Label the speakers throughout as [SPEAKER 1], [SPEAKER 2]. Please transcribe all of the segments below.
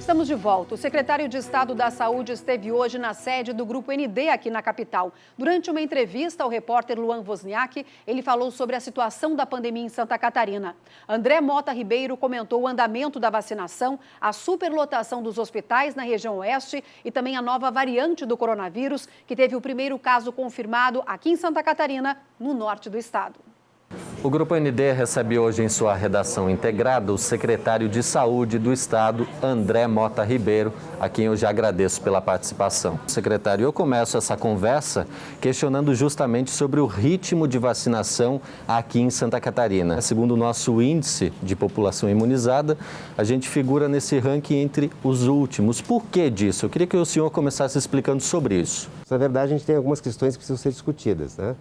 [SPEAKER 1] Estamos de volta. O secretário de Estado da Saúde esteve hoje na sede do Grupo ND aqui na capital. Durante uma entrevista ao repórter Luan Wozniak, ele falou sobre a situação da pandemia em Santa Catarina. André Mota Ribeiro comentou o andamento da vacinação, a superlotação dos hospitais na região oeste e também a nova variante do coronavírus, que teve o primeiro caso confirmado aqui em Santa Catarina, no norte do estado.
[SPEAKER 2] O Grupo ND recebe hoje em sua redação integrada o secretário de Saúde do Estado, André Mota Ribeiro, a quem eu já agradeço pela participação. Secretário, eu começo essa conversa questionando justamente sobre o ritmo de vacinação aqui em Santa Catarina. Segundo o nosso índice de população imunizada, a gente figura nesse ranking entre os últimos. Por que disso? Eu queria que o senhor começasse explicando sobre isso.
[SPEAKER 3] Na verdade, a gente tem algumas questões que precisam ser discutidas, né?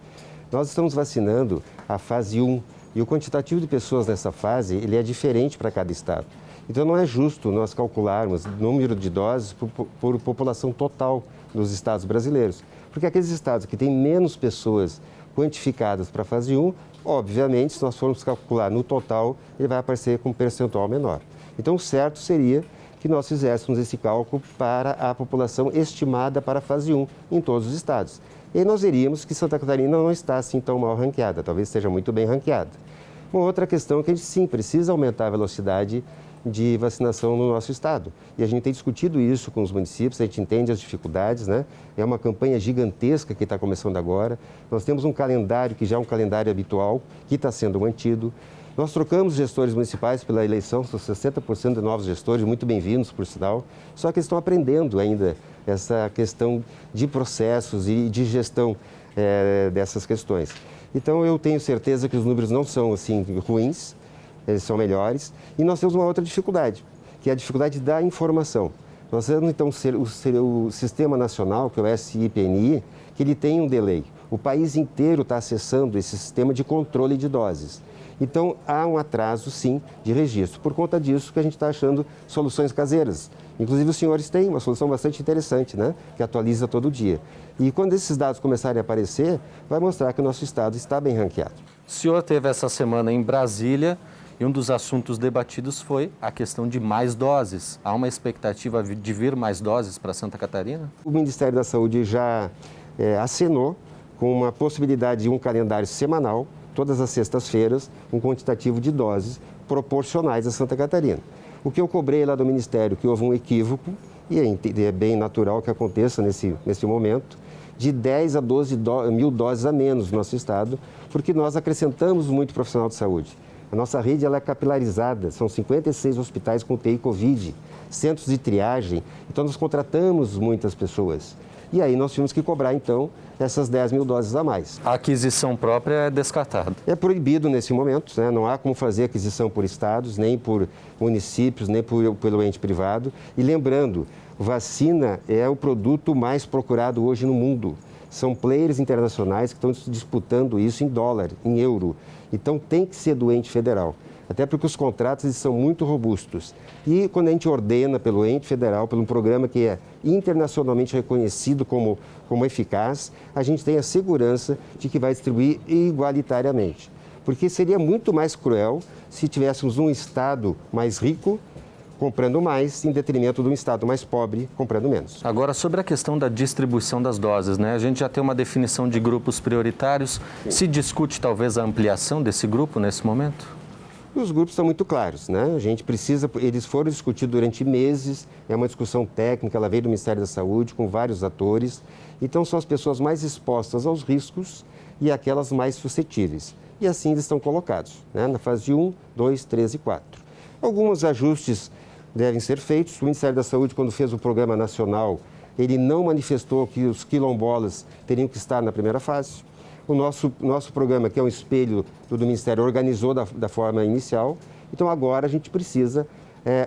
[SPEAKER 3] Nós estamos vacinando a fase 1 e o quantitativo de pessoas nessa fase ele é diferente para cada estado. Então não é justo nós calcularmos o número de doses por população total dos estados brasileiros. Porque aqueles estados que têm menos pessoas quantificadas para a fase 1, obviamente, se nós formos calcular no total, ele vai aparecer com um percentual menor. Então o certo seria que nós fizéssemos esse cálculo para a população estimada para a fase 1 em todos os estados. E aí nós veríamos que Santa Catarina não está assim tão mal ranqueada, talvez esteja muito bem ranqueada. Uma outra questão é que a gente sim precisa aumentar a velocidade de vacinação no nosso estado. E a gente tem discutido isso com os municípios, a gente entende as dificuldades, né? É uma campanha gigantesca que está começando agora. Nós temos um calendário que já é um calendário habitual, que está sendo mantido. Nós trocamos gestores municipais pela eleição, são 60% de novos gestores, muito bem-vindos, por sinal. Só que eles estão aprendendo ainda essa questão de processos e de gestão dessas questões. Então, eu tenho certeza que os números não são assim ruins, eles são melhores. E nós temos uma outra dificuldade, que é a dificuldade da informação. Nós temos, então, o Sistema Nacional, que é o SIPNI, que ele tem um delay. O país inteiro está acessando esse sistema de controle de doses. Então, há um atraso, sim, de registro. Por conta disso que a gente está achando soluções caseiras. Inclusive, os senhores têm uma solução bastante interessante, né? Que atualiza todo dia. E quando esses dados começarem a aparecer, vai mostrar que o nosso estado está bem ranqueado.
[SPEAKER 2] O senhor esteve essa semana em Brasília e um dos assuntos debatidos foi a questão de mais doses. Há uma expectativa de vir mais doses para Santa Catarina?
[SPEAKER 3] O Ministério da Saúde já acenou com uma possibilidade de um calendário semanal, todas as sextas-feiras, um quantitativo de doses proporcionais a Santa Catarina. O que eu cobrei lá do Ministério, que houve um equívoco, e é bem natural que aconteça nesse momento, de 10 a 12 mil doses a menos no nosso estado, porque nós acrescentamos muito profissional de saúde. A nossa rede ela é capilarizada, são 56 hospitais com UTI Covid, centros de triagem, então nós contratamos muitas pessoas. E aí nós tivemos que cobrar, então, essas 10 mil doses a mais.
[SPEAKER 2] A aquisição própria é descartada?
[SPEAKER 3] É proibido nesse momento, né? Não há como fazer aquisição por estados, nem por municípios, nem pelo ente privado. E lembrando, vacina é o produto mais procurado hoje no mundo. São players internacionais que estão disputando isso em dólar, em euro. Então tem que ser do ente federal. Até porque os contratos eles são muito robustos. E quando a gente ordena pelo ente federal, por um programa que é internacionalmente reconhecido como eficaz, a gente tem a segurança de que vai distribuir igualitariamente. Porque seria muito mais cruel se tivéssemos um estado mais rico comprando mais, em detrimento de um estado mais pobre, comprando menos.
[SPEAKER 2] Agora, sobre a questão da distribuição das doses, né? A gente já tem uma definição de grupos prioritários. Sim. Se discute talvez a ampliação desse grupo nesse momento?
[SPEAKER 3] Os grupos estão muito claros, né? A gente precisa, eles foram discutidos durante meses, é uma discussão técnica, ela veio do Ministério da Saúde com vários atores. Então, são as pessoas mais expostas aos riscos e aquelas mais suscetíveis. E assim eles estão colocados, né? Na fase 1, 2, 3 e 4. Alguns ajustes devem ser feitos. O Ministério da Saúde, quando fez o Programa Nacional, ele não manifestou que os quilombolas teriam que estar na primeira fase. O nosso programa, que é um espelho do Ministério, organizou da forma inicial. Então, agora a gente precisa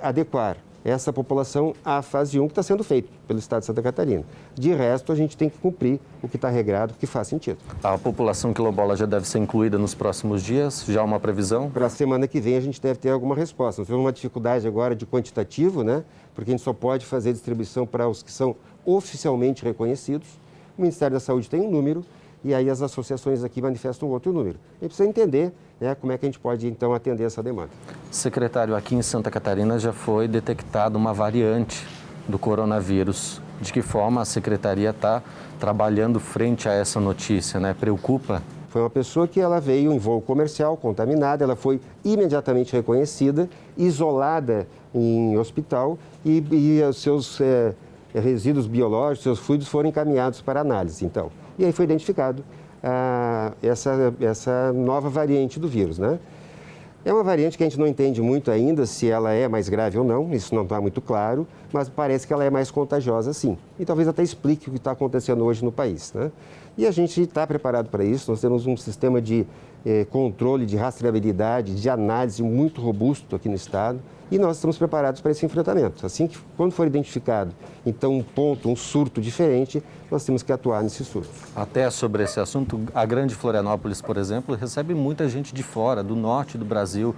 [SPEAKER 3] adequar essa população à fase 1, que está sendo feito pelo Estado de Santa Catarina. De resto, a gente tem que cumprir o que está regrado, que faz sentido.
[SPEAKER 2] A população quilombola já deve ser incluída nos próximos dias? Já há uma previsão?
[SPEAKER 3] Para a semana que vem, a gente deve ter alguma resposta. Nós temos uma dificuldade agora de quantitativo, né? Porque a gente só pode fazer distribuição para os que são oficialmente reconhecidos. O Ministério da Saúde tem um número e aí as associações aqui manifestam outro número. A gente precisa entender, né, como é que a gente pode, então, atender essa demanda.
[SPEAKER 2] Secretário, aqui em Santa Catarina já foi detectada uma variante do coronavírus. De que forma a Secretaria está trabalhando frente a essa notícia, né? Preocupa?
[SPEAKER 3] Foi uma pessoa que ela veio em voo comercial, contaminada, ela foi imediatamente reconhecida, isolada em hospital e os seus resíduos biológicos, seus fluidos foram encaminhados para análise, então. E aí foi identificado essa nova variante do vírus, né? É uma variante que a gente não entende muito ainda se ela é mais grave ou não, isso não está muito claro, mas parece que ela é mais contagiosa sim. E talvez até explique o que está acontecendo hoje no país, né? E a gente está preparado para isso, nós temos um sistema de controle, de rastreabilidade, de análise muito robusto aqui no Estado e nós estamos preparados para esse enfrentamento. Assim que, quando for identificado, então, um ponto, um surto diferente, nós temos que atuar nesse surto.
[SPEAKER 2] Até sobre esse assunto, a Grande Florianópolis, por exemplo, recebe muita gente de fora, do norte do Brasil.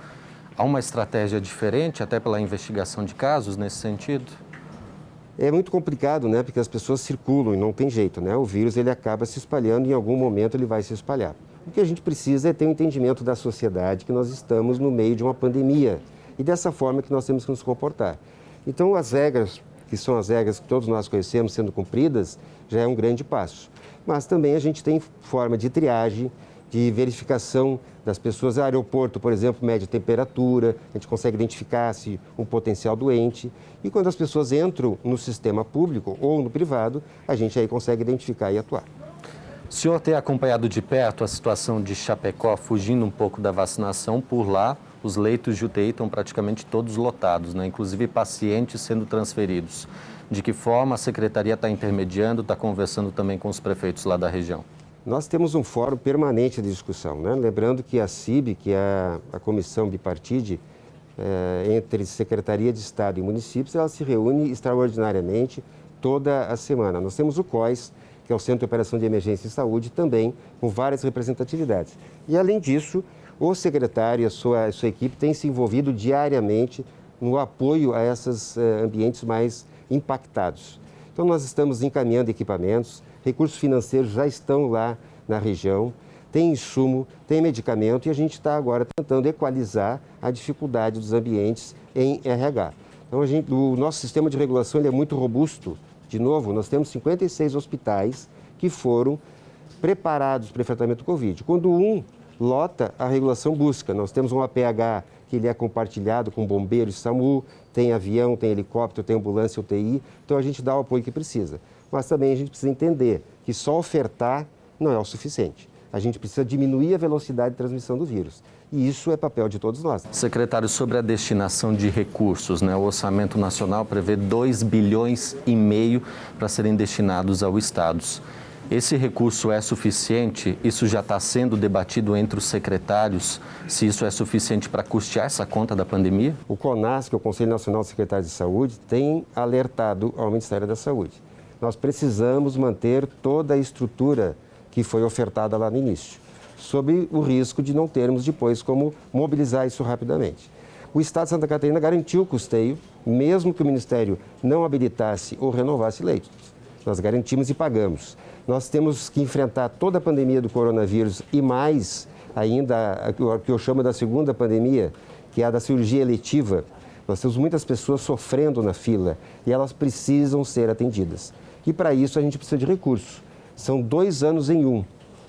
[SPEAKER 2] Há uma estratégia diferente, até pela investigação de casos, nesse sentido?
[SPEAKER 3] É muito complicado, né? Porque as pessoas circulam e não tem jeito, né? O vírus ele acaba se espalhando e em algum momento ele vai se espalhar. O que a gente precisa é ter um entendimento da sociedade que nós estamos no meio de uma pandemia e dessa forma que nós temos que nos comportar. Então, as regras, que são as regras que todos nós conhecemos sendo cumpridas, já é um grande passo. Mas também a gente tem forma de triagem, de verificação das pessoas. No aeroporto, por exemplo, mede a temperatura, a gente consegue identificar se um potencial doente. E quando as pessoas entram no sistema público ou no privado, a gente aí consegue identificar e atuar.
[SPEAKER 2] O senhor tem acompanhado de perto a situação de Chapecó, fugindo um pouco da vacinação por lá. Os leitos de UTI estão praticamente todos lotados, né? Inclusive pacientes sendo transferidos. De que forma a Secretaria está intermediando, está conversando também com os prefeitos lá da região?
[SPEAKER 3] Nós temos um fórum permanente de discussão, né? Lembrando que a CIB, que é a comissão bipartite entre Secretaria de Estado e municípios, ela se reúne extraordinariamente toda a semana. Nós temos o COIS, que é o Centro de Operação de Emergência em Saúde, também com várias representatividades. E, além disso, o secretário e a sua equipe têm se envolvido diariamente no apoio a esses ambientes mais impactados. Então, nós estamos encaminhando equipamentos, recursos financeiros já estão lá na região, tem insumo, tem medicamento e a gente está agora tentando equalizar a dificuldade dos ambientes em RH. Então, o nosso sistema de regulação ele é muito robusto. De novo, nós temos 56 hospitais que foram preparados para o enfrentamento do Covid. Quando um lota, a regulação busca. Nós temos um APH que ele é compartilhado com bombeiros, SAMU, tem avião, tem helicóptero, tem ambulância, UTI. Então, a gente dá o apoio que precisa. Mas também a gente precisa entender que só ofertar não é o suficiente. A gente precisa diminuir a velocidade de transmissão do vírus. E isso é papel de todos nós.
[SPEAKER 2] Secretário, sobre a destinação de recursos, né? O Orçamento Nacional prevê 2,5 bilhões para serem destinados aos estados. Esse recurso é suficiente? Isso já está sendo debatido entre os secretários, se isso é suficiente para custear essa conta da pandemia?
[SPEAKER 3] O CONAS, que é o Conselho Nacional de Secretários de Saúde, tem alertado ao Ministério da Saúde. Nós precisamos manter toda a estrutura que foi ofertada lá no início, sob o risco de não termos depois como mobilizar isso rapidamente. O Estado de Santa Catarina garantiu o custeio, mesmo que o Ministério não habilitasse ou renovasse leitos. Nós garantimos e pagamos. Nós temos que enfrentar toda a pandemia do coronavírus e mais ainda o que eu chamo da segunda pandemia, que é a da cirurgia eletiva. Nós temos muitas pessoas sofrendo na fila e elas precisam ser atendidas. E para isso a gente precisa de recursos. São 2 anos em um.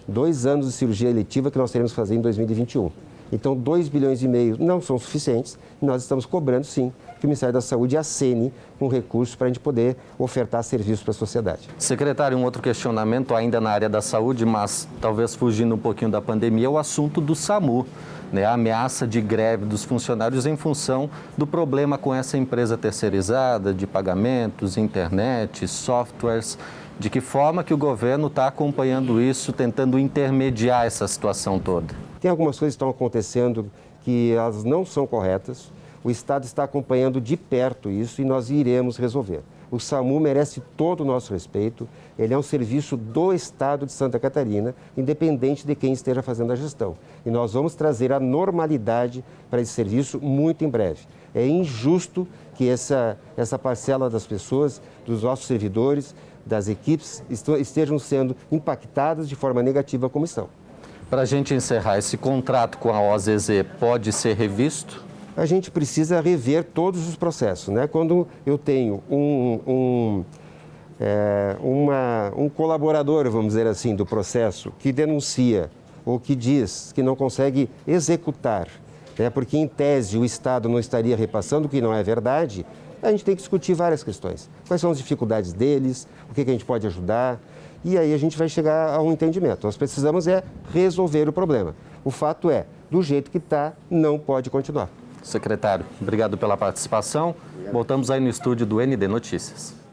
[SPEAKER 3] 2 anos de cirurgia eletiva que nós teremos que fazer em 2021. Então, 2,5 bilhões não são suficientes. Nós estamos cobrando, sim, que o Ministério da Saúde acene com recursos para a gente poder ofertar serviços para a sociedade.
[SPEAKER 2] Secretário, um outro questionamento ainda na área da saúde, mas talvez fugindo um pouquinho da pandemia, é o assunto do SAMU, né? A ameaça de greve dos funcionários em função do problema com essa empresa terceirizada de pagamentos, internet, softwares. De que forma que o governo está acompanhando isso, tentando intermediar essa situação toda?
[SPEAKER 3] Tem algumas coisas que estão acontecendo que elas não são corretas. O Estado está acompanhando de perto isso e nós iremos resolver. O SAMU merece todo o nosso respeito, ele é um serviço do Estado de Santa Catarina, independente de quem esteja fazendo a gestão. E nós vamos trazer a normalidade para esse serviço muito em breve. É injusto que essa parcela das pessoas, dos nossos servidores, das equipes, estejam sendo impactadas de forma negativa como estão.
[SPEAKER 2] Para a gente encerrar, esse contrato com a OZZ pode ser revisto?
[SPEAKER 3] A gente precisa rever todos os processos, né? Quando eu tenho um colaborador, vamos dizer assim, do processo que denuncia ou que diz que não consegue executar, né? Porque em tese o Estado não estaria repassando, o que não é verdade, a gente tem que discutir várias questões. Quais são as dificuldades deles, o que a gente pode ajudar, e aí a gente vai chegar a um entendimento. Nós precisamos resolver o problema. O fato é, do jeito que está, não pode continuar.
[SPEAKER 2] Secretário, obrigado pela participação. Voltamos aí no estúdio do ND Notícias.